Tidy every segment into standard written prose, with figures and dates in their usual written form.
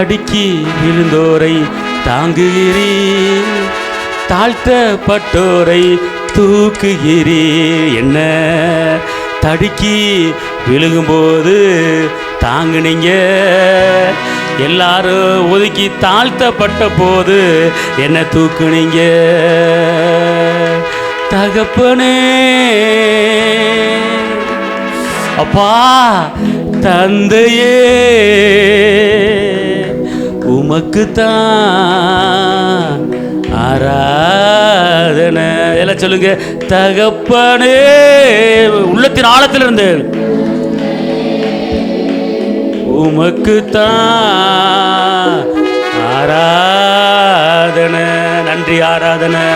தடுக்கி விழுந்தோரை தாங்குகிறீர், தாழ்த்தப்பட்டோரை தூக்குகிறீர். என்ன தடுக்கி விழுகும்போது தாங்குனீங்க, எல்லாரும் ஒதுக்கி தாழ்த்தப்பட்ட போது என்ன தூக்குனீங்க. தகப்பனே அப்பா தந்தையே உமக்குத்தான் ஆராதனை. எல்லாம் சொல்லுங்க. தகப்பனே உள்ளத்தின் ஆழத்திலிருந்து உமக்குத்தான் ஆராதனை. நன்றி ஆராதனை.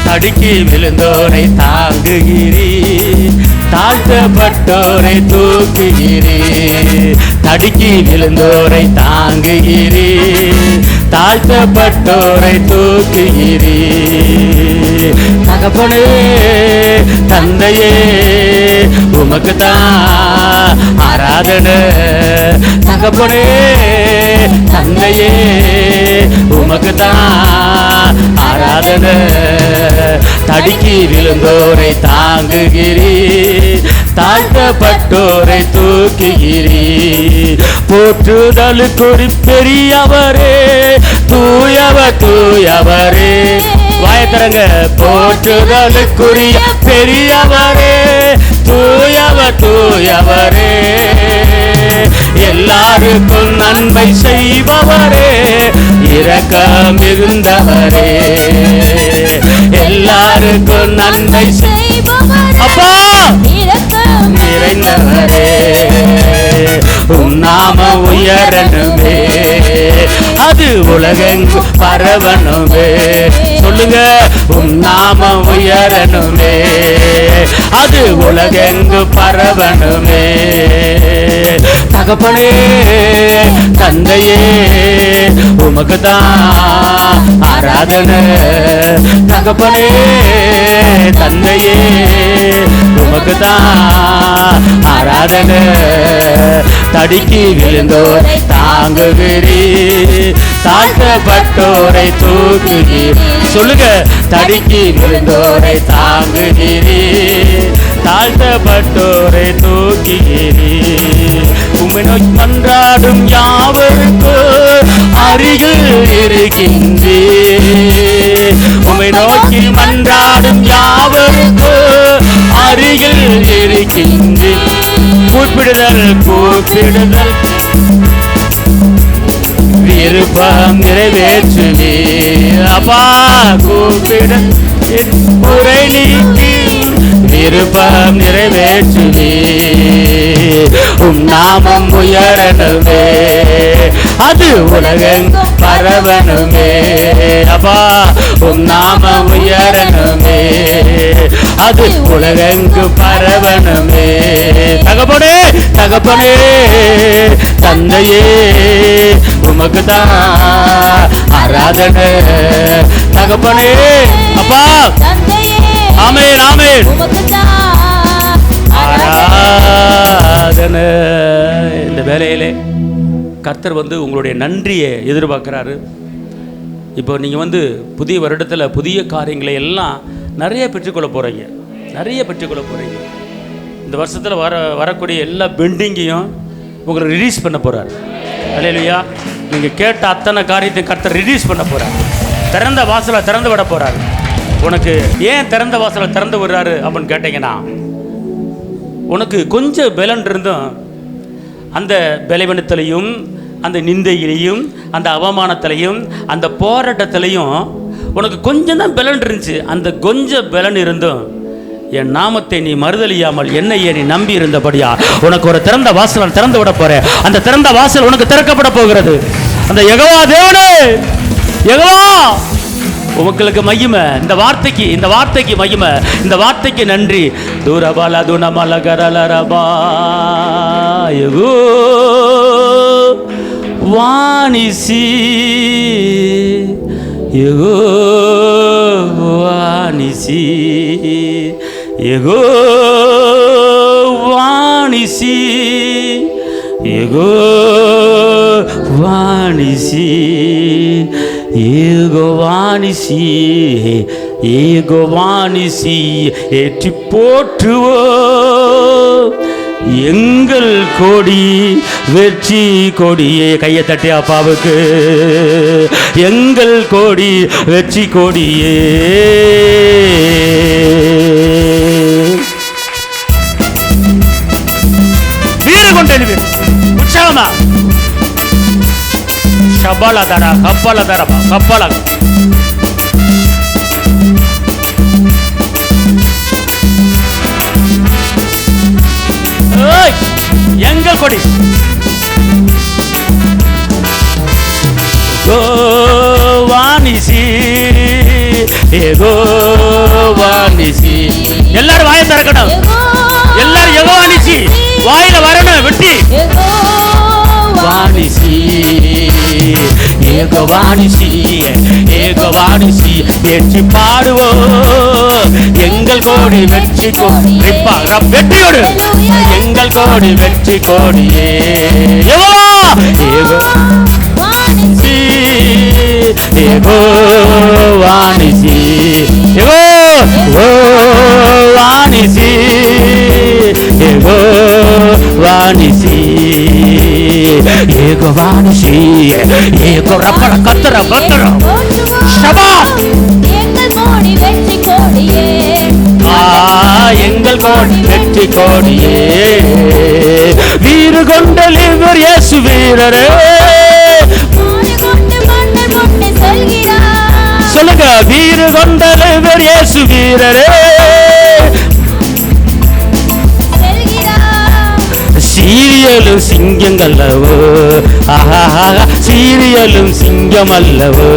தடுக்கி விழுந்தோரை தாங்குகிறீர், தாழ்த்தப்பட்டோரை தூக்குகிறீர். தடுக்கி விழுந்தோரை தாங்குகிறீர், தாழ்த்தப்பட்டோரை தூக்குகிறீர். தகப்பனே தந்தையே உமக்குத்தான் ஆராதனை. தகப்பனே தந்தையே உமக்குத்தான் ஆராதனை. தடுக்கி விழுந்தோரை தாங்குகிறீர், தாழ்த்தப்பட்டோரை தூக்குகிறீர். போற்றுதலுக்குரி பெரியவரே, தூயவர் தூயவரே. வாயத்தரங்க. போற்றுதலுக்குரிய பெரியவரே, தூயவர் தூயவரே. எல்லாருக்கும் நன்மை செய்பவரே, இரக்கம் மிகுந்தவரே. எல்லாருக்கும் நன்மை செய்பவரே, அப்பா இரக்கம் நிறைந்தவரே. உம் நாம உயரணுமே, அது உலகெங்கு பரவணுமே. சொல்லுங்க. உம் நாம உயரணுமே, அது உலகெங்கு பரவணுமே. தகப்பனே தந்தையே உமக்குதான் ஆராதனை. தகப்பனே தந்தையே உமக்குதான் ஆராதனை. தடுக்கி விழுந்தோரை தாங்குகிறீர், தாழ்த்தப்பட்டோரை தூக்குகிறீர். சொல்லுங்க. தடுக்கி விழுந்தோரை தாங்குகிறீர், தாழ்த்தப்பட்டோரை தூக்குகிறீர். உம்மை நோக்கி மன்றாடும் யாவருக்கும் அருகில் இருக்கின்றீர். உம்மை நோக்கி மன்றாடும் யாவருக்கும் அருகில் இருக்கின்றீர். கூப்பிடுதல் கூப்பிடுதல் விருப்பம் நிறைவேற்றுவீர். அப்பா கூப்பிட குறை நீக்கி விருப்பம் நிறைவேற்றுவீர். உம் நாமம் உயரணுமே, அது உலகெங்கு பரவணுமே. அப்பா உம் நாமம் உயரணுமே, அது உலகெங்கு பரவணுமே. தகப்பனே தகப்பனே தந்தையே உமக்குதான் ஆராதனை. தகப்பனே அப்பா ஆமென் ஆமென் ஆராதனை. இந்த வேலையிலே கர்த்தர் உங்களுடைய நன்றியை எதிர்பார்க்கிறாரு. இப்போ நீங்கள் புதிய வருடத்தில் புதிய காரியங்களை எல்லாம் நிறைய பெற்றுக்கொள்ள போகிறீங்க, நிறைய பெற்றுக்கொள்ள போகிறீங்க. இந்த வருஷத்தில் வரக்கூடிய எல்லா பெண்டிங்கையும் உங்களை ரிலீஸ் பண்ண போகிறார். அல்லேலூயா. நீங்கள் கேட்ட அத்தனை காரியத்தையும் கர்த்தர் ரிலீஸ் பண்ண போகிறார். திறந்த வாசலை திறந்து விட போகிறார். உனக்கு ஏன் திறந்த வாசலை திறந்து விடுறாரு அப்படின்னு கேட்டிங்கன்னா, உனக்கு கொஞ்சம் பலன் இருந்தும் அந்த பலவீனத்திலையும் அந்த நிந்தையிலையும் அந்த அவமானத்திலையும் அந்த போராட்டத்திலையும் உனக்கு கொஞ்சம் தான் பலன் இருந்துச்சு. அந்த கொஞ்சம் பலன் இருந்தும் என் நாமத்தை நீ மறுதலியாமல் என்னையே நீ நம்பி இருந்தபடியா உனக்கு ஒரு திறந்த வாசல் திறந்து விட போறேன். அந்த திறந்த வாசல் உனக்கு திறக்கப்பட போகிறது. அந்த யெகோவா தேவனே, யெகோவா உங்களுக்கு மகிமை, இந்த வார்த்தைக்கு மகிமை, இந்த வார்த்தைக்கு நன்றி. தூரபால துணமலகரலரபா யகோ வாணிசி யகோ வாணிசி யகோ வாணிசி யகோ வாணிசி ஏகோவானிசி ஏகோவானிசி ஏற்றி போற்றுவோ எங்கள் கொடி வெற்றி கொடியே. கையை தட்டி அப்பாவுக்கு. எங்கள் கொடி வெற்றி கொடியே. வீறு கொண்டு உற்சாகமா கப்பல தரா கப்பல தரமா கப்பல எங்கள் கொடி கோவானிசி ஏகோவானிசி. எல்லாரும் வாயை திறக்கணும். எல்லாரும் யெகோவானிசி வாயில வரணும். வெட்டி வாணிசி ஏகோவானிசி ஏகோவானிசி ஏற்றி பாடுவோம் எங்கள் கோடி வெற்றி கோடி. வெற்றியோடு எங்கள் கோடி வெற்றி கோடியே. ஏகோவானிசி ஏகோவானிசி ஏகோவானிசி ஏகோவானிசி ஏகோவானிசி ஏகோ ரப்பட கத்தர பத்தர ஷபா எங்கள் கோடி வெற்றி கோடியே. எங்கள் கோடி வெற்றி கோடியே. வீறு கொண்டலிவர் இயேசு வீரரே. சொல்லுங்க. வீறு கொண்டலிவர் இயேசு வீரரே. சீரியலும் சிங்கம் அல்லவோ. ஆஹா சீரியலும் சிங்கம் அல்லவோ.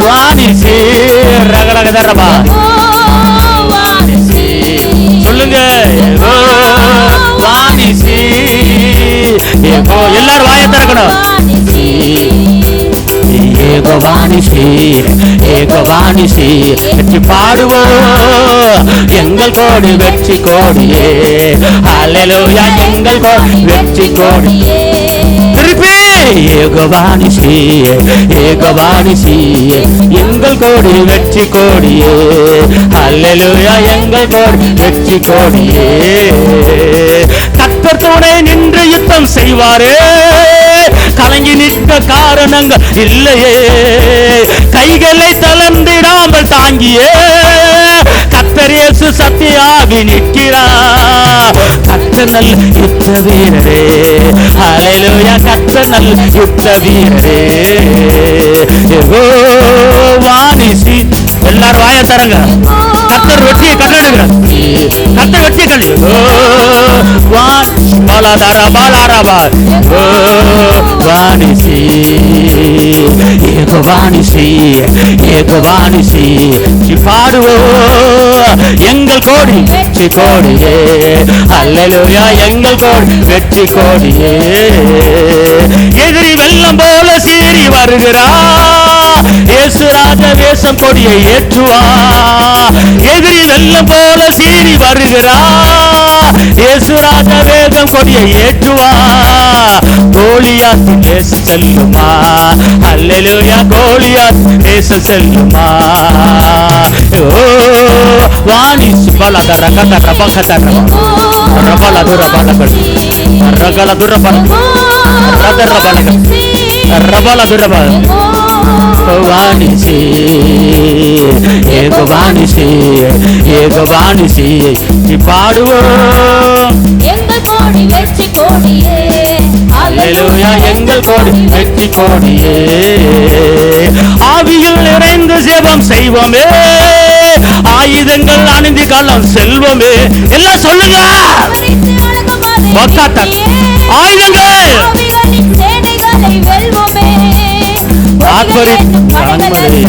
வாணிசி ரகரக தரபா சொல்லுங்க. வாணிசி எல்லாரும் வாயை திறக்கணும். ஏகோவானிசி ஏகோவானிசி வெற்றி பாடுவோம் எங்கள் கோடி வெற்றி கோடியே. அல்லேலூயா எங்கள் கோடி வெற்றி கோடியே. திருப்பி ஏகோவானிசி ஏகோவானிசி எங்கள் கோடி வெற்றி கோடியே. அல்லேலூயா எங்கள் கோடி வெற்றி கோடியே. கர்த்தர் துணை நின்று யுத்தம் செய்வாரே. கலங்கி நிற்க காரணங்கள் இல்லையே. கைகளை தளர்ந்திடாமல் தாங்கியே கர்த்தர் இயேசு சத்தியாகி நிற்கிறார். கர்த்தர் நல்ல யுத்த வீரரே. அல்லேலூயா கர்த்தர் நல்ல யுத்த வீரரே. யெகோவானிசி எல்லாரும் வாயை தரங்க. கர்த்தர் வெற்றியை கட்டளையிடுகிறார். கர்த்தர் வெற்றியை கட்டளை. வாணிசி ஏகோவானிசி ஏகோவானிசி பாடுவோம் எங்கள் கோடி வெற்றி கோடியே. அல்லேலூயா எங்கள் கோடி வெற்றி கோடியே. எதிரி வெள்ளம் போல சீறி வருகிறா. இயேசு ராஜ வேஷம் கொடியை ஏற்றுவா. எதிரி வெள்ளம் போல சீறி வருகிறா. இயேசு ராஜ வேகம் கொடியை ஏற்றுவா. கோலியாத் தேசம் செல்லுமா. அல்லேலூயா கோலியாத் தேசம் செல்லுமா. ஓ வாணிசி பலதர கதர பகதர ரபல துரபல ரகல துரபல ரதர பலக ரபல துரபல வாணிசி ஏகோவானிசி ஏகோவானிசி பாடுவோம் எங்கள் கோடி வெற்றி கோடியே. அல்லேலூயா எங்கள் கோடி வெற்றி கோடியே. ஆவியில் நிறைந்து ஜெபம் செய்வோமே. ஆயுதங்கள் அணிந்து காலம் செல்வமே. எல்லாம் சொல்லுங்க. ஆயுதங்கள் ஆர்ப்பரிக்கும் கண்மலையை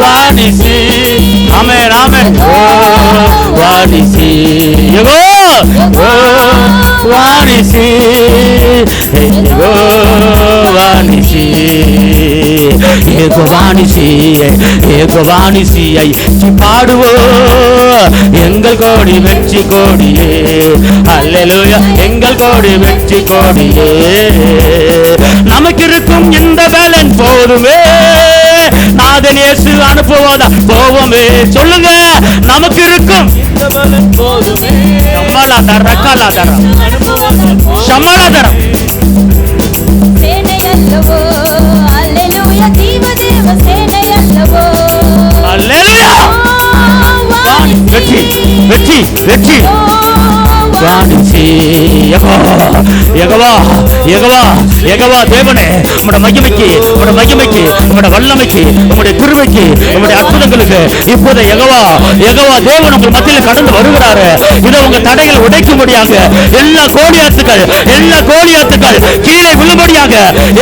வாணிசி. ஆமென் ஆமென். வாணிசி வாணிசி வாணிசி வாணிசியை பாடுவோ எங்கள் கோடி வெற்றி கோடியே. அல்லேலூயா. எங்கள் கோடி வெற்றி கோடியே. நமக்கு இருக்கும் இந்த பலன் போதுமே, நாதன் இயேசு அனுப்புவதா போவோமே. சொல்லுங்க, நமக்கு இருக்கும் இந்த பலன் போதுமே. சமலாதர கலாதர சமலாதர சேனையல்லவோ. அல்லேலூயா. தேவதேவ சேனையல்லவோ. அல்லேலூயா. வெற்றி வெற்றி வெற்றி. வாணிசி யெகோவா யெகோவா யெகோவா தேவனே, உம்முடைய மகிமைக்கு உம்முடைய மகிமைக்கு உம்முடைய வல்லமைக்கு உம்முடைய கிருபைக்கு உம்முடைய அற்புதங்களுக்கு இப்போது யெகோவா யெகோவா தேவன் உங்கள் மத்தியில் கடந்து வருகிறாரு. இதை உங்க தடைகள் உடைக்க முடியாங்க. எல்லா கோலியாத்துக்கள் கீழே விழும்படியாக,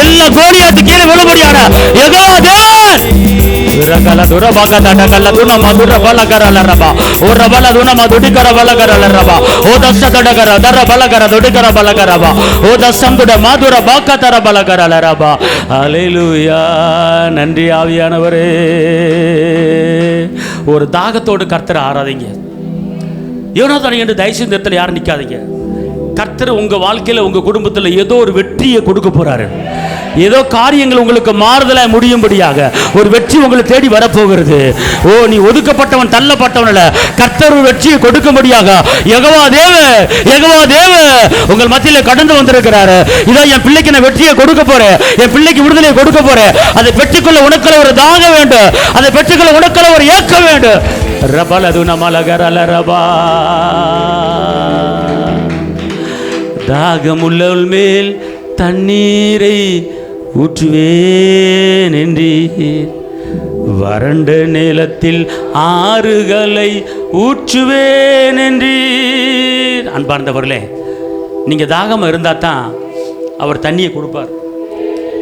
எல்லா கோலியாத்து கீழே விழும்படியான யெகோவா தேவன். ரகல துர பகதட கல துன மதுர பலகரல ரபா ஓ ரபல துன மதுடிகர பலகரல ரபா ஓ தசதடகர தர பலகர துடிகர பலகரபா ஓ தசம்துட மதுர பாக்கதர பலகரல ரபா. அல்லேலூயா. நன்றி ஆவியானவரே. ஒரு தாகத்தோடு கர்த்தரை ஆராதிங்க. யோனாதான் என்று தயவுசெய்து இந்த இடத்துல யாரும் நிற்காதீங்க. கர்த்தர் உங்க வாழ்க்கையில உங்க குடும்பத்தில் ஏதோ ஒரு வெற்றியை கொடுக்க போறாரு. ஏதோ காரியங்கள் உங்களுக்கு மாறுதலாக முடியும்படியாக ஒரு வெற்றி உங்களை தேடி வரப்போகிறது. ஓ, நீ ஒதுக்கப்பட்டவன் தள்ளப்பட்டவன் அல்ல. கர்த்தர் ஒரு வெற்றியை கொடுக்கும்படியாக யெகோவா தேவ உங்கள் மத்தியில் கடந்து வந்திருக்கிறாரு. இதோ என் பிள்ளைக்கு நான் வெற்றியை கொடுக்க போறேன், என் பிள்ளைக்கு விடுதலையை கொடுக்க போறேன். அதை பெற்றுக்கொள்ள உனக்குள்ள ஒரு தாகம் வேண்டும், அதை பெற்றுக்கொள்ள உனக்குள்ள ஒரு ஏக்கம் வேண்டும். ரபலது நமலகரல ரபா. தாகமுள்ளவள் மேல் தண்ணீரை ஊற்றுவேன் என்றீர், வறண்ட நிலத்தில் ஆறுகளை ஊற்றுவேன் என்றீர். அன்பார்ந்தவர்களே, நீங்க தாகமா இருந்தா தான் அவர் தண்ணியை கொடுப்பார்.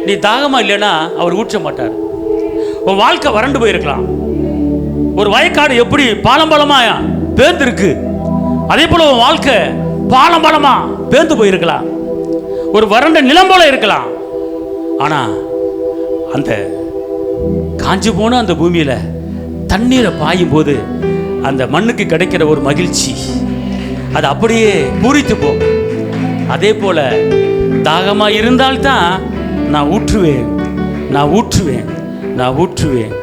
நீ தாகமா இல்லைன்னா அவர் ஊற்ற மாட்டார். உன் வாழ்க்கை வறண்டு போயிருக்கலாம். ஒரு வயக்காடு எப்படி பாலம்பலமா பேர்ந்து இருக்கு, அதே போல உன் வாழ்க்கை பாலம்பலமா பேர்ந்து போயிருக்கலாம். ஒரு வறண்ட நிலம் போல இருக்கலாம். ஆனா அந்த காஞ்சி போன அந்த பூமியில தண்ணீரை பாயும் போது அந்த மண்ணுக்கு கிடைக்கிற ஒரு மகிழ்ச்சி அது அப்படியே பூரித்து போ. அதே போல தாகமா இருந்தால்தான் நான் ஊற்றுவேன், நான் ஊற்றுவேன், நான் ஊற்றுவேன்.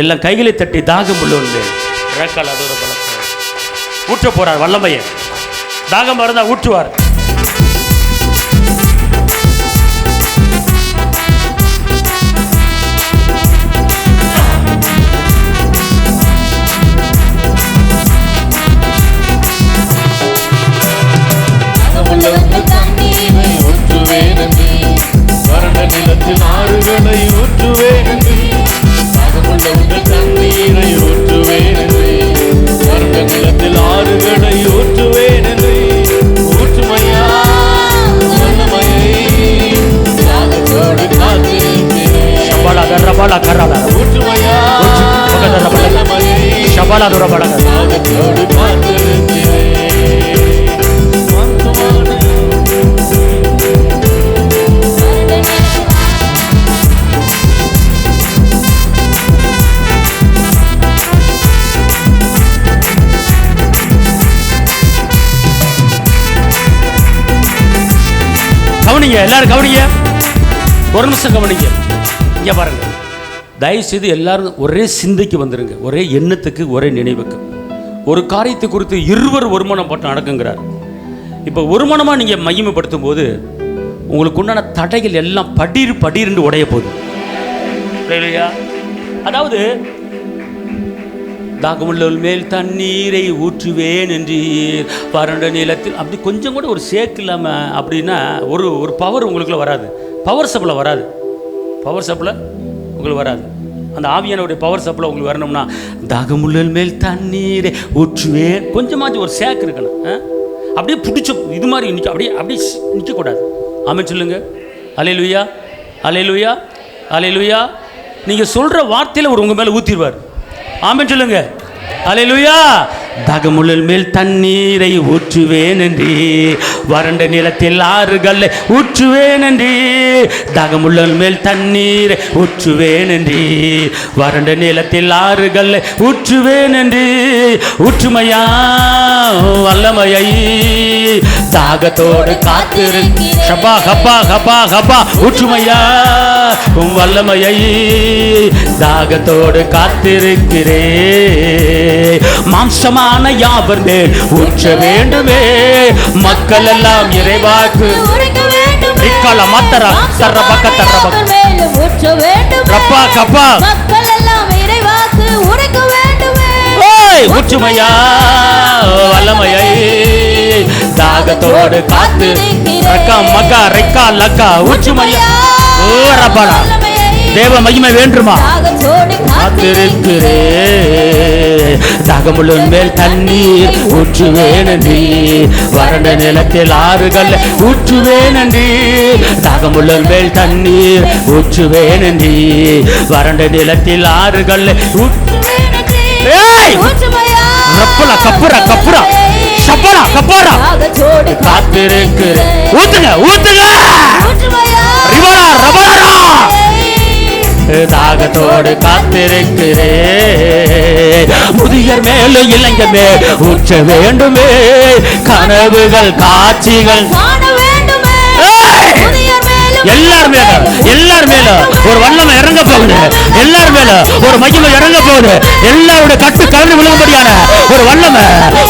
எல்லாம் கைகளை தட்டி தாகம் உள்ளவன் ஊற்ற போறார். வல்லமைய தாகம் இருந்தா ஊற்றுவார். நிலத்தில் ஆறுகளை ஊற்றுவேன் என்று, தாகமுள்ளவர்கள் தண்ணீரை ஊற்றுவேன் என்று, வறண்ட நிலத்தில் ஆறுகளை ஊற்றுவேன் என்று. ஊற்றுமையா வல்லமையை தாகத்தோடு காத்திருக்கிறேன். ஊற்றுமையா வல்லமையை தாகத்தோடு காத்திருக்கிறேன். கவனிங்க, எல்லாரும் கவனிங்க, ஒரு நிமிஷம் கவனிங்க. இங்க பாருங்க, தயவு செய்து எல்லாரும் ஒரே சிந்தைக்கு வந்துருங்க, ஒரே எண்ணத்துக்கு, ஒரே நினைவுக்கு. ஒரு காரியத்தை குறித்து இருவர் ஒருமனம் போட்டு நடக்குங்கிறார். இப்போ ஒருமனமாக நீங்கள் மையமைப்படுத்தும் போது உங்களுக்கு உண்டான தடைகள் எல்லாம் படீர்னு உடைய போகுது. இல்லையா? அதாவது தாகமுள்ளவள் மேல் தண்ணீரை ஊற்றுவேன் என்று வறண்ட நிலத்தில் அப்படி கொஞ்சம் கூட ஒரு சேக்கு இல்லாமல் அப்படின்னா ஒரு பவர் உங்களுக்குள்ள வராது. பவர் சப்ளை வராது. பவர் சப்ளை உங்களுக்கு வராது. அந்த ஆவியானவருடைய பவர் சப்ளை உங்களுக்கு வரணும்னா தாகமுள்ளவள் மேல் தண்ணீரை ஊற்றுவேன் கொஞ்சமாச்சும் ஒரு சேக்கு இருக்கணும். அப்படியே பிடிச்சி இது மாதிரி நிற்க, அப்படியே அப்படியே நிற்கக்கூடாது. ஆமென் சொல்லுங்க. அல்லேலூயா, அல்லேலூயா, அல்லேலூயா. நீங்கள் சொல்கிற வார்த்தையில் ஒரு உங்கள் மேலே ஊற்றிடுவார். ஆமென் சொல்லுங்க. அல்லேலூயா. தாகமுள்ள மேல் தண்ணீரை ஊற்றுவேன் என்று, வறண்ட நிலத்தில் ஆறுகளை ஊற்றுவேன் என்று. தாகமுள்ள மேல் தண்ணீரை ஊற்றுவேன் என்று, வறண்ட நிலத்தில் ஆறுகளை ஊற்றுவேன் என்று. ஊற்றுமையா வல்லமையை தாகத்தோடு காத்திருக்கிறேன். ஹப்பா ஹப்பா ஹப்பா ஹப்பா. ஊற்றுமையா வல்லமையை தாகத்தோடு காத்திருக்கிறேன். மாம்சமான யாவர் மேல் ஊற்ற வேண்டுமே, மக்கள் எல்லாம் இறைவாக்கு ஊற்றுமையா வல்லமையை தாகத்தோடு காத்து மக்கா ரெக்கா லக்கா. ஊற்றுமையா ரப்படா. தேவ மகிமை வேண்டுமா? காத்திருக்கிறே. தாகமுள்ள மேல் தண்ணீர் ஊற்றுவேன் என்று, வறண்ட நிலத்தில் ஆறுகள் ஊற்றுவேன் என்று. தாகமுள்ள மேல் தண்ணீர் ஊற்றுவேன் என்று, வறண்ட நிலத்தில் ஆறுகள் காத்திருக்கிறேன். ஊத்துங்க ஊத்துங்க. தாகத்தோடு காத்திருக்கிறேன். முதியர் மேலும் இளைஞர் மேல் ஊற்ற வேண்டுமே, கனவுகள் காட்சிகள் எல்லார் மேல ஒரு வல்லமை இறங்க போகுது. எல்லார் மேல ஒரு மகிமை இறங்க போகுது. எல்லாருடைய கட்டு கவிழ்ந்து விழுகும்படியான ஒரு வல்லமை,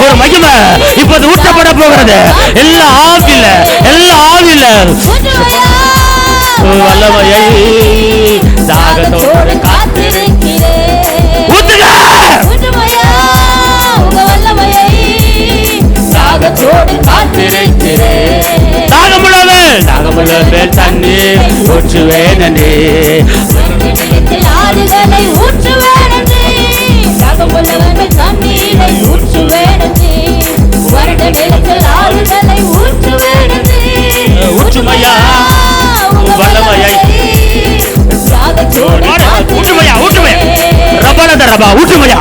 ஒரு மகிமை இப்போது ஊற்றப்பட போகிறது. எல்லா ஆவில வல்லமையை தாகத்தோடு காத்திருக்கிறேன். ஊத்துங்க. தாகத்தோடு காத்திருக்கிறேன். தாகமுள்ள மேல் தண்ணீர் ஊற்றுவேன் என்று, ஆறுகளை ஊற்றுவேன் என்று. தாகமுள்ள மேல் தண்ணீரை ஊற்றுவேன் என்று, வறண்ட நிலத்தில் ஆறுகளை ஊற்றுவேன் என்று. ஊற்றுமையா வல்லமையை ஊற்றுமையா ஊற்றுமையா ரபலத ரபா. ஊற்றுமையா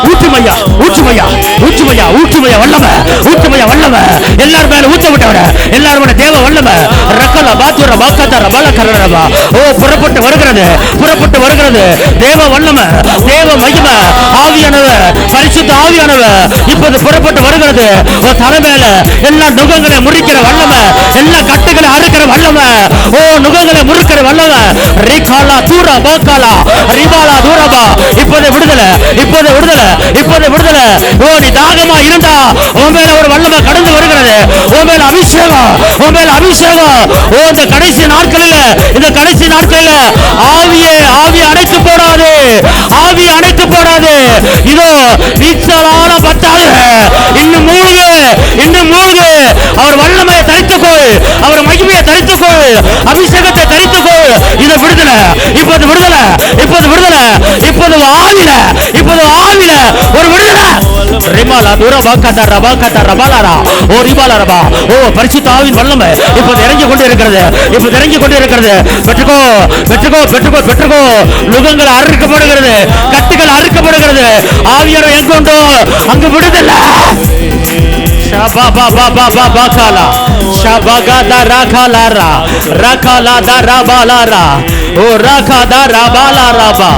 ஊற்றுமையா ஊற்றுமையா ஊற்றுமையா ஊற்றுமையா வல்லமை. ஊற்றுமையா வல்லமை எல்லார் மேல ஊற்ற விட்டவர எல்லாரோட தேவ வல்லமை. ரக்கல பாத்துர பாக்கத ரபல கரரபா. ஓ புறப்பட்டு வருகிறது, புறப்பட்டு வருகிறது தேவ வல்லமை, தேவ மகிமை. ஆவியானவர், பரிசுத்த ஆவியானவர் இப்போது புறப்பட்டு வருகிறது. ஓ தலை மேல எல்லா நுகங்களை முறிக்கிற வல்லமை, எல்லா கட்டுகளை அறுக்கிற வல்லமை. ஓ நுகங்களை முறுக்கிற வல்லமை. ரிகாலா தூரா பாக்காலா ரிபாலா தூரபா. இப்போது விடுதலை, இப்போது விடுதலை, இப்போது விடுதலை. ஓ நீ தாகமா இருந்தா உன் மேல ஒரு வல்லமை கடந்து வருகிறது. உன் மேல அபிஷேகம், உன் மேல அபிஷேகம். ஓ இந்த கடைசி நாட்களில், இந்த கடைசி நாட்களில் ஆவியை அணைத்து போடாது, ஆவி அணைத்து போடாது. இதோ நீச்சலான பத்தாது. இன்னும் மூழ்கு, இன்னும் மூழ்கு. அவர் வல்லமையை தரித்துக்கொள், அவர் மகிமையை தரித்துக்கொள், அபிஷேகத்தை தரித்துக்கொள். இது விடுதலை, இப்போது விடுதலை, இப்போது விடுதலை, இப்போது ஆவில, இப்போது ஆவில ஒரு விடுதலை. ரிமாலா துரபா கதா ரபா கதா ரபாலாரா. ஓ ரிபாலாரபா. ஓ பரிசுத்த ஆவியின் வல்லமை இப்போது இறங்கி கொண்டு இருக்கிறது, இப்போது இறங்கி கொண்டு இருக்கிறது. பெற்றுக்கோ பெற்றுக்கோ பெற்றுக்கோ பெற்றுக்கோ. நுகங்கள் அறுக்கப்படுகிறது, கட்டுகள் அறுக்கப்படுகிறது. ஆவியானவர் எங்கொண்டோ அங்கு விடுதலை. Shabababababakala Shabagada rakalara rakalada rabalara o rakada rabalaraba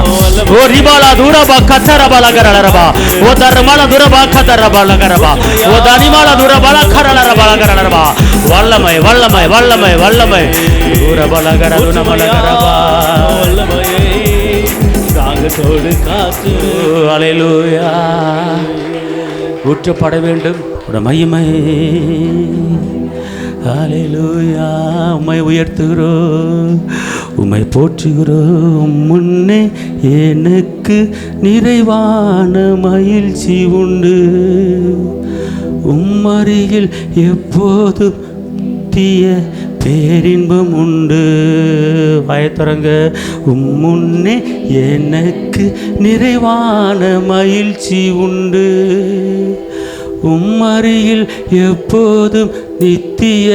o ribala duraba katarabala gararaba o darmala duraba katarabala garaba o danimala durabala karala gararaba vallamai vallamai vallamai vallamai durabala garaluna mala garaba vallamai தாகத்தோடு காத்து. ஹல்லேலூயா. ஊற்றப்பட வேண்டும் மகிமை. ஹல்லேலூயா. உம்மை உயர்த்துகிறோம், உம்மை போற்றுகிறோம். முன்னே எனக்கு நிறைவான மகிழ்ச்சி உண்டு, உம்மருகில் எப்போதும் தீய பேரின்பம் உண்டு. வாயத்தரங்க. முன்னே எனக்கு நிறைவான மகிழ்ச்சி உண்டு, உம்மருகில் எப்போதும் நித்திய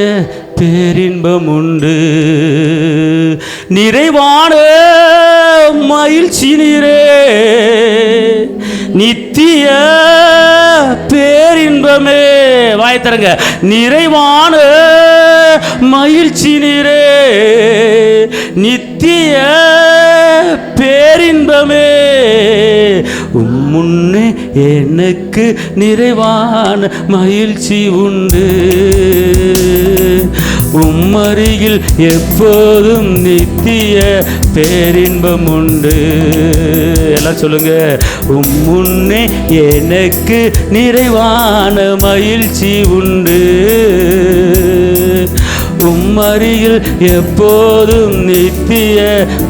பேரின்பம் உண்டு. நிறைவான மகிழ்ச்சி நீரே, நித்திய பேரின்பமே. வாயத்தரங்க. நிறைவான மகிழ்ச்சி நீரே, நித்திய பேரின்பமே. முன்னே எனக்கு நிறைவான மகிழ்ச்சி உண்டு. உம்மருகில் எப்போதும் நித்திய பேரின்பம் உண்டு. எல்லாம் சொல்லுங்க. முன்னே எனக்கு நிறைவான மகிழ்ச்சி உண்டு. உம்மருகில் எப்போதும் நித்திய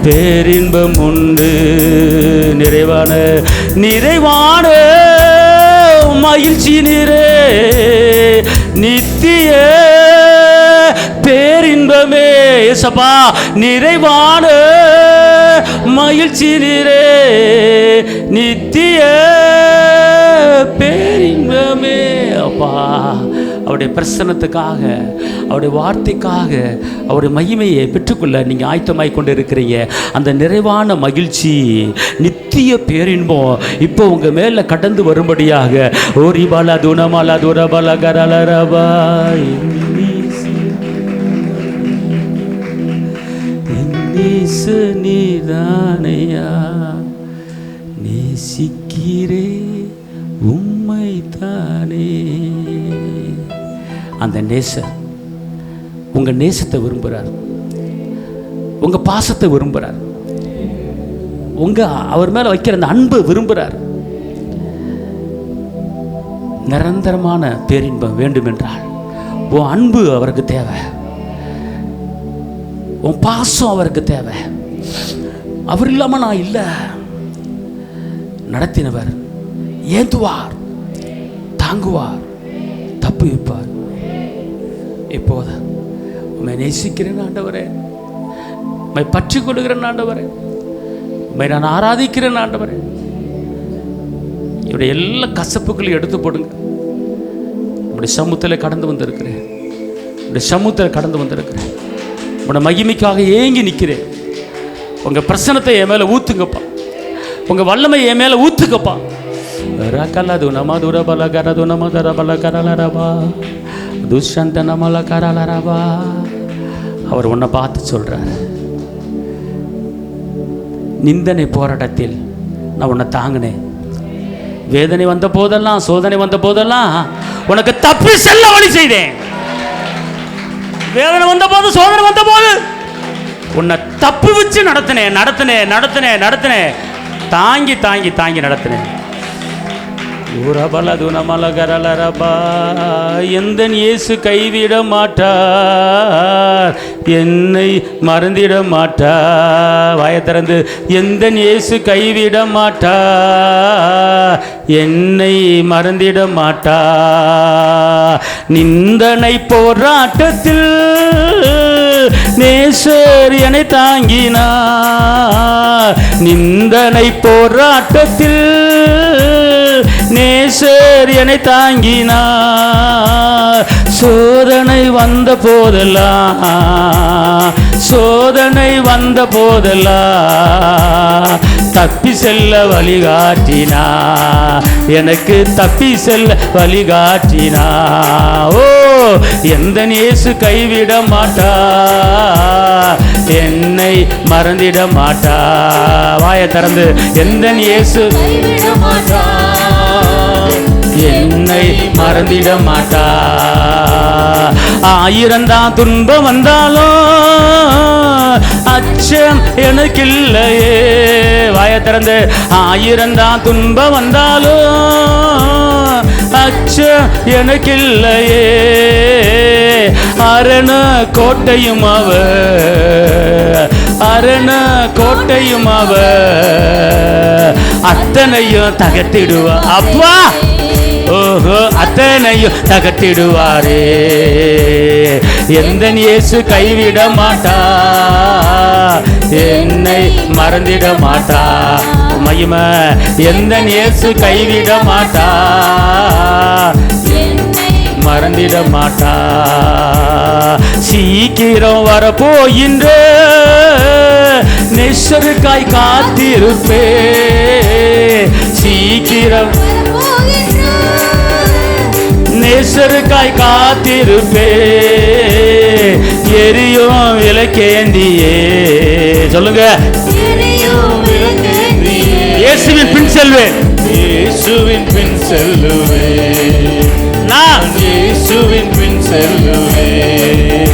பேரின்பம் உண்டு. நிறைவான மகிழ்ச்சி நீரே, நித்திய பேரின்பமே. ஏசப்பா, நிறைவான மகிழ்ச்சி நீரே, நித்திய பேரின்பமே. அப்பா, அவருடைய பிரசன்னத்துக்காக, அவருடைய வார்த்தைக்காக, அவருடைய மகிமையை பெற்றுக்கொள்ள நீங்கள் ஆயத்தமாய் கொண்டு இருக்கிறீங்க. அந்த நிறைவான மகிழ்ச்சி, நித்திய பேரின்பம் இப்போ உங்கள் மேலே கடந்து வரும்படியாக ஓரி பாலா துணமாலா துரபாலா கரலரபாய் நீதானையா நேசிக்கிறே உம்மை தானே. அந்த நேசர் உங்கள் நேசத்தை விரும்புகிறார், உங்கள் பாசத்தை விரும்புகிறார், அவர் மேலே வைக்கிற அந்த அன்பை விரும்புகிறார். நிரந்தரமான பேரின்பம் வேண்டுமென்றால் உன் அன்பு அவருக்கு தேவை, உன் பாசம் அவருக்கு தேவை. அவர் இல்லாமல் நான் இல்லை. நடத்தினவர் ஏந்துவார், தாங்குவார், தப்பு வைப்பார். இப்போது உம்மை நேசிக்கிறேன் ஆண்டவரே, உம்மை பற்றி கொள்கிறேன் ஆண்டவரே, உம்மை நான் ஆராதிக்கிறேன் ஆண்டவரே. இவருடைய எல்லா கசப்புகளையும் எடுத்து போடுங்க. உங்களுடைய சமூகத்தில் கடந்து வந்திருக்கிறேன், உங்களுடைய சமூகத்தில் கடந்து வந்திருக்கிறேன். உங்களுடைய மகிமைக்காக ஏங்கி நிற்கிறேன். உங்கள் பிரசனத்தை என் மேலே ஊற்றுங்கப்பா, உங்கள் வல்லமை என் மேலே ஊற்றுங்கப்பா. ரகலது நமதுர பலகரது நமதர பலகரலரபா துஷந்த நமல கரலரபா. அவர் உன்னை பார்த்து சொல்கிறார், நிந்தனை போராட்டத்தில் நான் உன்னை தாங்கினேன். வேதனை வந்த போதெல்லாம், சோதனை வந்த போதெல்லாம் உனக்கு தப்பி செல்ல வழி செய்தேன். வேதனை வந்த போது, சோதனை வந்த போது உன்னை தப்பு வச்சு நடத்தினேன். தாங்கி தாங்கி தாங்கி நடத்தினேன். எந்தன் இயேசு கைவிட மாட்டார், என்னை மறந்திட மாட்டார். வாயை திறந்து, எந்தன் இயேசு கைவிட மாட்டார், என்னை மறந்திட மாட்டார். நிந்தனை போராட்டத்தில் நேசர் என்னை தாங்கினார். நிந்தனை போராட்டத்தில் நேசர் என்னை தாங்கினார். சோதனை வந்த போதெல்லாம் தப்பி செல்ல வழிகாட்டினா, எனக்கு தப்பி செல்ல வழிகாட்டினா. ஓ, எந்த இயேசு கைவிட மாட்டா, என்னை மறந்திட மாட்டா. வாயை திறந்து, எந்த இயேசு கைவிட மாட்டா, என்னை மறந்திட மாட்டா. 1000 தான் துன்பம் வந்தாலும் அச்சம் எனக்கு இல்லையே. வாயை திறந்து, 1000 தான் துன்பம் வந்தாலும் அச்சம் எனக்கு இல்லையே. அரண கோட்டையும் அவ அத்தனையும் தகர்த்திடுவா. அப்பா, ஓஹோ, அத்தனையும் தகர்த்திடுவாரே. எந்த இயேசு கைவிட மாட்டா, என்னை மறந்திட மாட்டா. மகிமை. எந்த இயேசு கைவிட மாட்டா, மறந்திட மாட்டா. சீக்கிரம் வரப்போகின்ற நேசருக்காய் காத்திருப்பே. சீக்கிரம் நேசருக்காய் காத்திருப்பே. எரியும் விளக்கேந்தியே. சொல்லுங்க, இயேசுவின் பின் செல்வேன். இயேசுவின் பின் செல்லுவேன். நான் இயேசுவின் பின் செல்லுவேன்.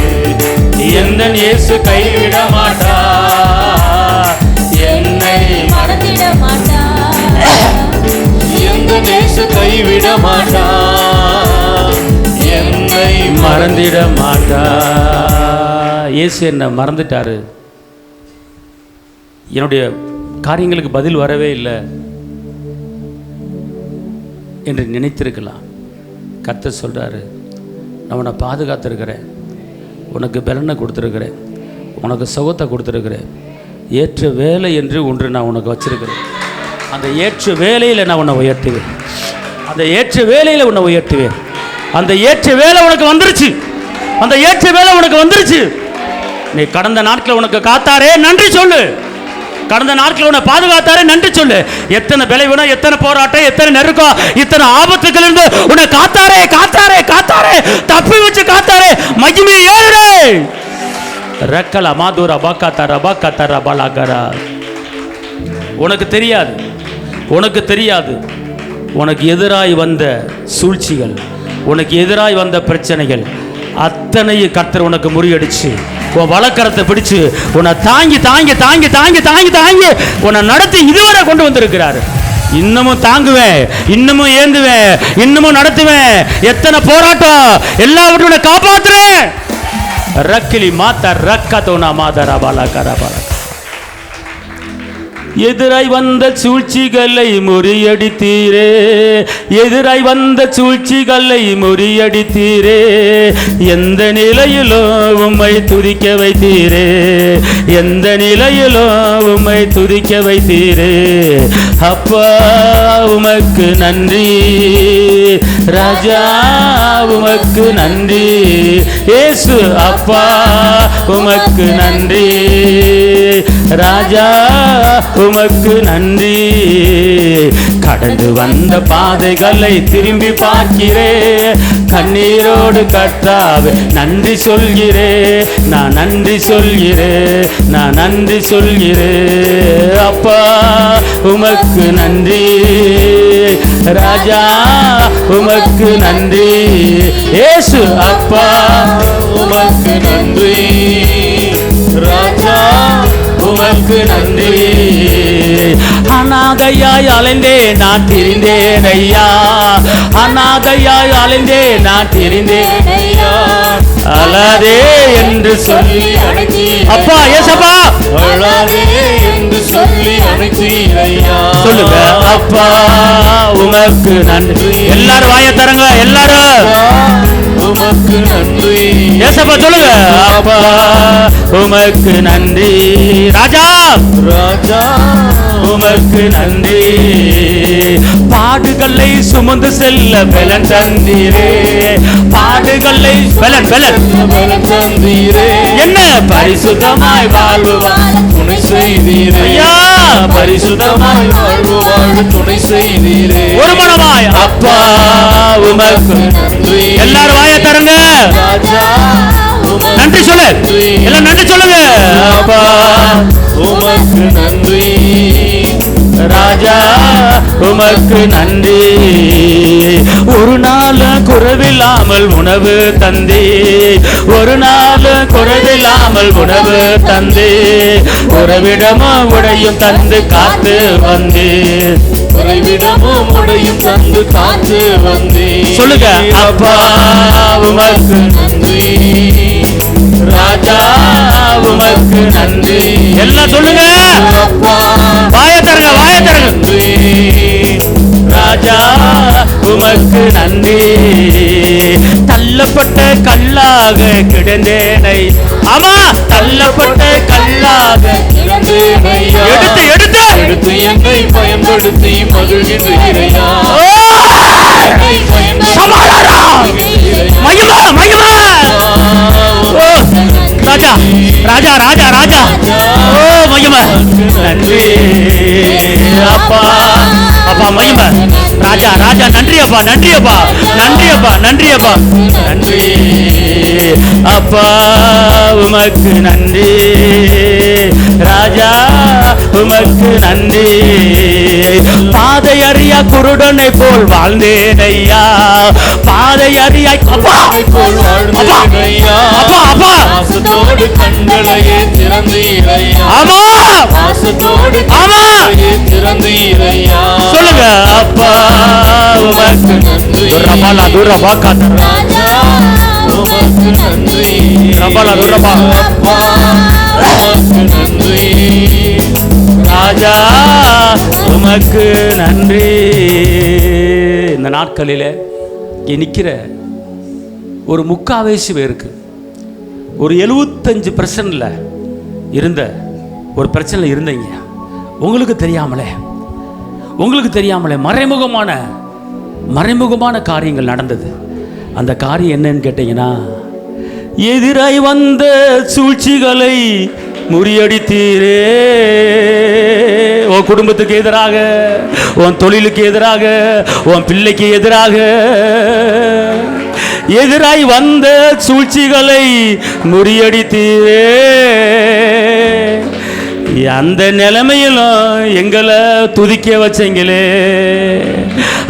எந்த இயேசு கைவிட மாட்டா, என்னை மறந்திட மாட்டா. எந்த இயேசு கைவிட மாட்டா, என்னை மறந்திட மாட்டா. இயேசு என்ன மறந்துட்டாரு, என்னுடைய காரியங்களுக்கு பதில் வரவே இல்லை என்று நினைத்திருக்கலாம். கர்த்தர் சொல்றாரு, நான் உன்னை பாதுகாத்திருக்கிறேன், உனக்கு பலனை கொடுத்துருக்கிறேன், உனக்கு சுகத்தை கொடுத்துருக்கிறேன். ஏற்ற வேலை என்று ஒன்று நான் உனக்கு வச்சிருக்கிறேன். அந்த ஏற்ற வேலையில் நான் உன்னை உயர்த்துவேன். அந்த ஏற்ற வேலையில் உன்னை உயர்த்துவேன். அந்த ஏற்ற வேலை உனக்கு வந்துருச்சு. அந்த ஏற்ற வேலை உனக்கு வந்துருச்சு. நீ கடந்த நாட்களில் உனக்கு காத்தாரே நன்றி சொல்லு. கடந்த நாட்களில் உன்னை பாதுகாத்தாரே நன்றி சொல்லு. எத்தனை விளைவுனா, எத்தனை போராட்டம், எத்தனை நெருக்கம், இத்தனை ஆபத்துகள் இருந்து உன்னை காத்தாரே காத்தாரே காத்தாரே, தப்பி வச்சு காத்தாரே, மகிமை ஏறுடே. ரக்கல மாதுர பக்கத்தர பக்கத்தர பலகரா. உனக்கு தெரியாது, உனக்கு தெரியாது, உனக்கு எதிராய் வந்த சூழ்ச்சிகள், உனக்கு எதிராய் வந்த பிரச்சனைகள் அத்தனையும் கர்த்தர் உனக்கு முறியடிச்சு உன் வழக்கரத்தை பிடிச்சு உன்னை தாங்கி தாங்கி தாங்கி தாங்கி தாங்கி தாங்கி உன்னை நடத்தி இதுவரை கொண்டு வந்திருக்கிறாரு. இன்னமும் தாங்குவேன், இன்னமும் ஏந்துவேன், இன்னமும் நடத்துவேன். எத்தனை போராட்டம் எல்லாவற்றையும் காப்பாற்றுறேன். ரக்கிலி மாத்த ரக்கத்தோனா மாதரா பாலா கரபாலா. எதிராய் வந்த சூழ்ச்சிகளை முறியடித்தீரே, எதிராய் வந்த சூழ்ச்சிகளை முறியடித்தீரே. எந்த நிலையிலோ உம்மை துதிக்க வைத்தீரே, எந்த நிலையிலோ உம்மை துதிக்க வைத்தீரே. அப்பா உமக்கு நன்றி, ராஜா உமக்கு நன்றி. இயேசு அப்பா உமக்கு நன்றி, ராஜா உமக்கு நன்றி. கடந்து வந்த பாதைகளை திரும்பி பார்க்கிறே, கண்ணீரோடு கர்த்தாவே நன்றி சொல்கிறே. நான் நன்றி சொல்கிறே, நான் நன்றி சொல்கிறே. அப்பா உமக்கு நன்றி, ராஜா உமக்கு நன்றி. இயேசு அப்பா உமக்கு நன்றி, ராஜா உமக்கு நன்றி. அநாதையாய் அலைந்தே நான் திரிந்தேன் ஐயா, அநாதையாய் அலைந்தே நான் திரிந்தேன் ஐயா. அழாதே என்று சொல்லி அப்பா, ஏசப்பா அழாதே என்று சொல்லி அழைத்தீர் ஐயா. சொல்லுங்க, அப்பா உமக்கு நன்றி. எல்லாரும் வாயை தரங்க, எல்லாரும் உமக்கு நன்றி. ஏசப்பா சொல்லுங்க, அப்பா உமக்கு நன்றி. ராஜா ராஜா உமக்கு நன்றி. பாடுகளை சுமந்து செல்ல பலன் தந்தீரே, பாடுகளை பலன் பலன் பலன் தந்தீரே. என்ன பரிசுத்தமாய் வாழ்வு துணை செய்தீரே ஐயா, பரிசுத்தமாய் வாழ்வு வாழ துணை செய்தீரே. ஒரு மனமாய் அப்பா உமக்கு நன்றி. எல்லாரும் வாயை தரங்க, ராஜா நன்றி சொல்லு, எல்லாம் நன்றி சொல்லுங்க. அப்பா உமக்கு நன்றி, ராஜா உமக்கு நன்றி. ஒரு நாள் குறைவில்லாமல் உணவு தந்தே, ஒரு நாள் குறைவில்லாமல் உணவு தந்தே. உறவிடமும் உடையும் தந்து காத்து வந்தே, உறைவிடமும் உடையும் தந்து காத்து வந்தே. சொல்லுங்க, அப்பா உமக்கு நன்றி, ராஜா உமக்கு நன்றி. எல்லாம் சொல்லுங்க, அப்பா வாயை தரங்க, வாயை தரங்க. நன்றி, ராஜா உமக்கு நன்றி. தள்ளப்பட்ட கல்லாக கிடந்தேனை, ஆமா தள்ளப்பட்ட கல்லாக கிடந்தேன் ஐயா. எடுத்து எடுத்து எடுத்து என்னை பயன்படுத்தி மகிழ்கின்றீரையா. மகிமா மகிமா. ராஜா ராஜா ராஜா ராஜா. ஓ மகிமா. நன்றி அப்பா அப்பா. மகிமா ராஜா ராஜா. நன்றி அப்பா நன்றி அப்பா நன்றி அப்பா நன்றி அப்பா நன்றி அப்பா. உமக்கு நன்றி ராஜா உமக்கு நன்றி. பாதை அறியா குருடனை போல் வாழ்ந்தேன் ஐயா. பாதை அறியா அப்பா போல் வாழ்ந்தேனையா. அப்பா அப்பா. பாசத்தோடு கண்களையே திறந்தீரையா. ஆமா பாசத்தோடு கண்களையே திறந்தீரையா. சொல்லுங்க அப்பா உமக்கு நன்றி. ரபாலா துரபா காதர் ராஜா உமக்கு நன்றி. ரபாலா துரபா. அப்பா உமக்கு நன்றி. ராஜா உமக்கு நன்றி. இந்த நாட்களில் நிற்கிற ஒரு முக்காவேசி பேருக்கு ஒரு 75% இருந்த ஒரு பிரச்சனை இருந்தீங்க. உங்களுக்கு தெரியாமலே மறைமுகமான காரியங்கள் நடந்தது. அந்த காரியம் என்னன்னு கேட்டீங்கன்னா, எதிராய் வந்த சூழ்ச்சிகளை முறியடித்தீரே. உன் குடும்பத்துக்கு எதிராக, உன் தொழிலுக்கு எதிராக, உன் பிள்ளைக்கு எதிராய் வந்த சூழ்ச்சிகளை முறியடித்தீரே. அந்த நிலைமையிலும் எங்களை துதிக்க வச்சீங்களே.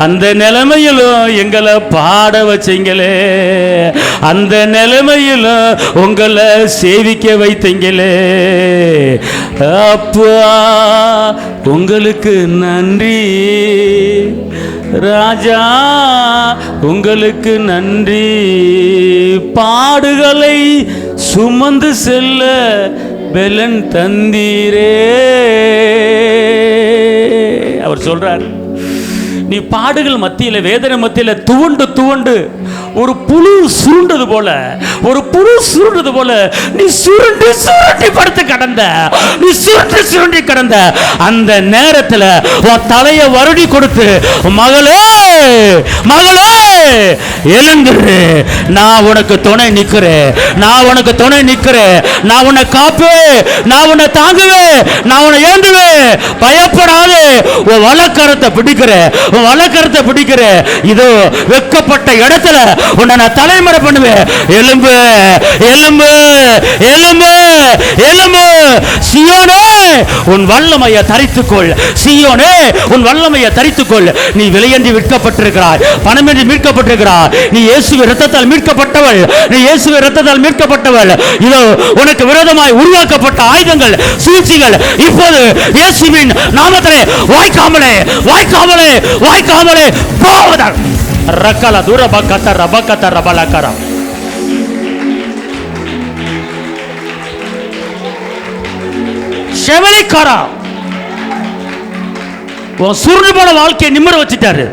அந்த நிலைமையிலும் எங்களை பாட வச்சீங்களே. அந்த நிலைமையிலும் உங்களை சேவிக்க வைத்தீங்களே. அப்பா உங்களுக்கு நன்றி ராஜா உங்களுக்கு நன்றி. பாடுகளை சுமந்து செல்ல பெலன் தந்தீரே. அவர் சொல்றார், நீ பாடுகள் மத்தியில், வேதனை மத்தியில் துவண்டு ஒரு புழு சுருண்டது போல நீ சுருண்டி படுத்து கிடந்த. அந்த நேரத்தில் உன் தலையை வருடி கொடுத்து, மகளே எழுந்துரு, நான் உனக்கு துணை நிற்கிறேன், நான் உன்னை காப்பேன், நான் உன்னை தாங்குவேன், நான் உன்னை ஏந்துவேன், பயப்படாது, உன் வலக்கரத்தை பிடிக்கிற இதோ வெக்கப்பட்ட இடத்துல உன்னை நான் தலைமுறை பண்ணுவேன். எலும்பு சீயோனே உன் வல்லமையை தரித்துக்கொள். நீ விலையன்றி விற்கப்பட்டிருக்கிறாய், பணமின்றி மீட்கப்பட்டிருக்கிறாய். நீ இயேசுவின் இரத்தத்தால் மீட்கப்பட்டவள். இதோ உனக்கு விரோதமாய் உருவாக்கப்பட்ட ஆயுதங்கள், சூழ்ச்சிகள் இப்போது இயேசுவின் நாமத்திலே வாய்க்காமலே போவதால் ரக்கல துரபக்கத ரபக்கத ரபலக்கர. செவலிக்காரா, உன் சுருங்கி போன வாழ்க்கையை நிம்மர வச்சுட்டாரு.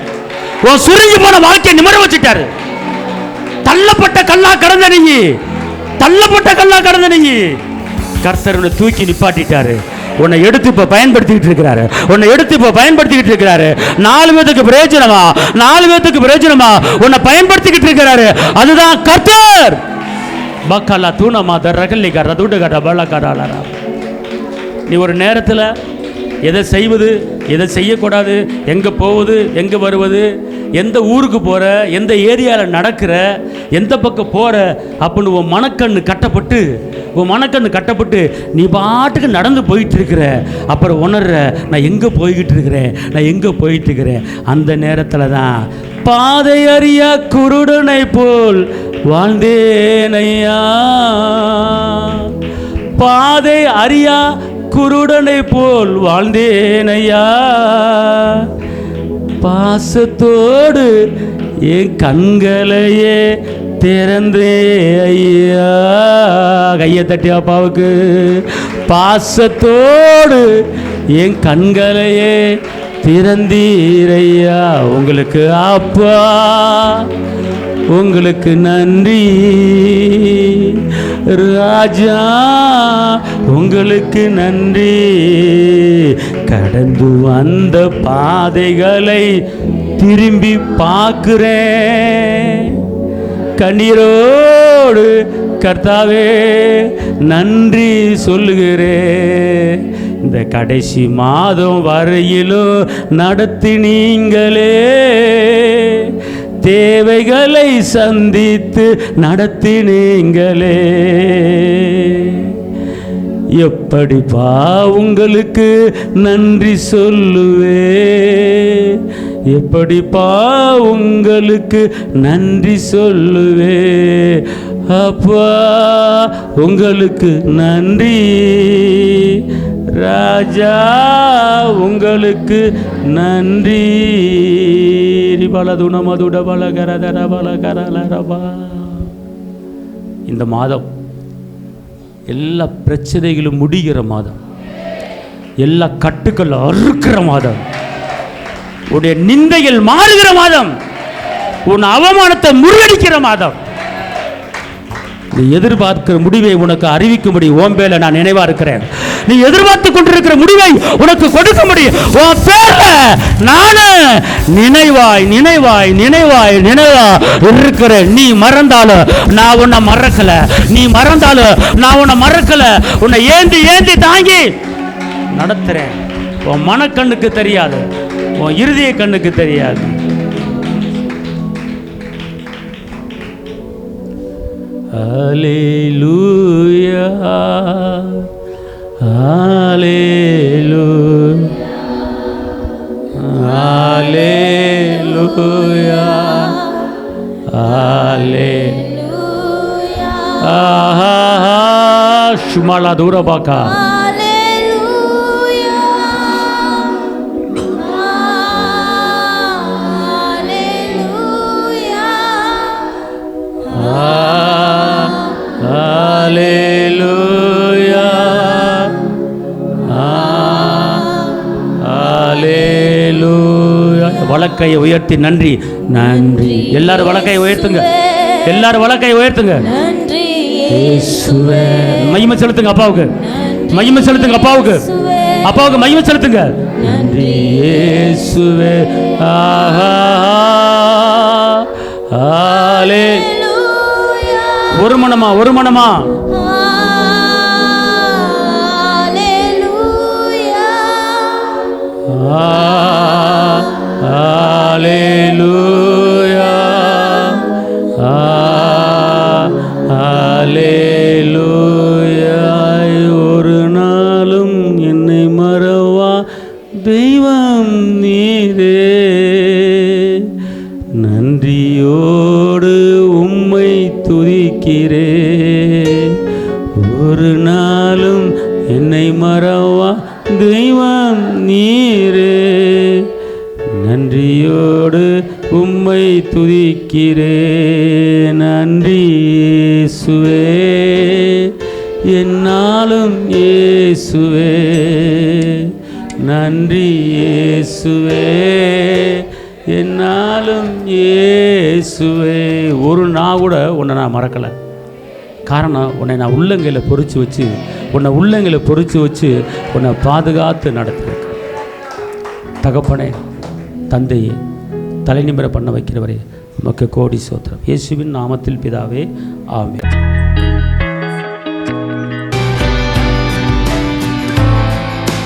தள்ளப்பட்ட கல்லா கடந்த நீங்க கர்த்தர் உன்னை தூக்கி நிப்பாட்டிட்டாரு. உன்னை எடுத்து இப்ப பயன்படுத்திக்கிட்டு இருக்கிறாரு. 4 பேத்துக்கு பிரயோஜனமா உன்னை பயன்படுத்திக்கிட்டு இருக்கிறாரு. அதுதான் கர்த்தர். பக்கலா தூணமா தரகல்லிகா ரதுடகட பலகடாலரா. நீ ஒரு நேரத்தில் எதை செய்வது, எதை செய்யக்கூடாது, எங்கே போவது, எங்கே வருவது, எந்த ஊருக்கு போகிற, எந்த ஏரியாவில் நடக்கிற, எந்த பக்கம் போகிற அப்படின்னு உன் மனக்கண்ணு கட்டப்பட்டு நீ பாட்டுக்கு நடந்து போயிட்டு இருக்கிற. அப்புறம் உணர்ற, நான் எங்கே போய்கிட்டு இருக்கிறேன். அந்த நேரத்தில் தான் பாதை அறியா குருடனை போல் வாழ்ந்தேனையா. பாதை அறியா குருடனை போல் வாழ்ந்தேனையா. பாசத்தோடு என் கண்களையே திறந்தே ஐயா. கையை தட்டி அப்பாவுக்கு. பாசத்தோடு என் கண்களையே திறந்தீரையா. உங்களுக்கு அப்பா உங்களுக்கு நன்றி ராஜா உங்களுக்கு நன்றி. கடந்து வந்த பாதைகளை திரும்பி பார்க்கிறேன். கண்ணீரோடு கர்த்தாவே நன்றி சொல்லுகிறேன். இந்த கடைசி மாதம் வரையிலும் நடத்தினீங்களே, தேவைகளை சந்தித்து நடத்தினீங்களே. எப்படிப்பா உங்களுக்கு நன்றி சொல்லுவே, எப்படிப்பா உங்களுக்கு நன்றி சொல்லுவே. அப்பா உங்களுக்கு நன்றி, ராஜா உங்களுக்கு நன்றி. இந்த மாதம் எல்லா பிரச்சனைகளும் முடிகிற மாதம், எல்லா கட்டுக்கள் அறுக்கிற மாதம், உன்னுடைய நிந்தைகள் மாறுகிற மாதம், உன் அவமானத்தை முறியடிக்கிற மாதம். நீ எதிர்பார்க்கிற முடிவை உனக்கு அறிவிக்கும்படி ஓம்பேல நான் நினைவா இருக்கிறேன். நீ எதிர்பார்த்து கொண்டிருக்கிற முடிவை உனக்கு கொடுக்கும்படி உன் பேர்ல நானு நினைவாய் நினைவாய் நினைவாய் நினைவா இருக்கிறேன். நீ மறந்தாலும் நான் உன்னை மறக்கல, நீ மறந்தாலும் நான் உன்னை மறக்கல. உன்னை ஏந்தி ஏந்தி தாங்கி நடத்துறேன். உன் மனக்கண்ணுக்கு தெரியாது, உன் இருதய கண்ணுக்கு தெரியாது. Hallelujah, Hallelujah, Hallelujah, Hallelujah. Shumala Durabaka. வலக்கையை உயர்த்தி நன்றி நன்றி. எல்லாரும் வலக்கையை உயர்த்துங்க, எல்லாரும் வலக்கையை உயர்த்துங்க. இயேசுவே மகிமை செலுத்துங்க அப்பாவுக்கு, மகிமை செலுத்துங்க அப்பாவுக்கு, அப்பாவுக்கு மகிமை செலுத்துங்க. நன்றி இயேசுவே. ஆஹா ஹalleluya. ஒரு மனமா ஒரு மனமா ஹalleluya, ஹalleluya. ஒரு நாளும் என்னை மறவா தெய்வம் நீரே, நன்றியோடு உம்மை துதிக்கிறே. ஒரு நாளும் என்னை மறவா தெய்வம் நீரே, நன்றியோடு உம்மை துதிக்கிறே. நன்றி இயேசுவே, என்னாலும் இயேசுவே. நன்றி இயேசுவே, என்னாலும் இயேசுவே. ஒரு நாள் கூட உன்னை நான் மறக்கலை. காரணம், உன்னை நான் உள்ளங்கையில் பொறிச்சு வச்சு, உன்னை உள்ளங்கையில் பொறிச்சு வச்சு உன்னை பாதுகாத்து நடத்துகிறேன். தகப்பனே, தந்தையே, தலை நிமிர பண்ண வைக்கிறவரே, உமக்கு கோடி ஸ்தோத்திரம். இயேசுவின் நாமத்தில் பிதாவே, ஆமென்.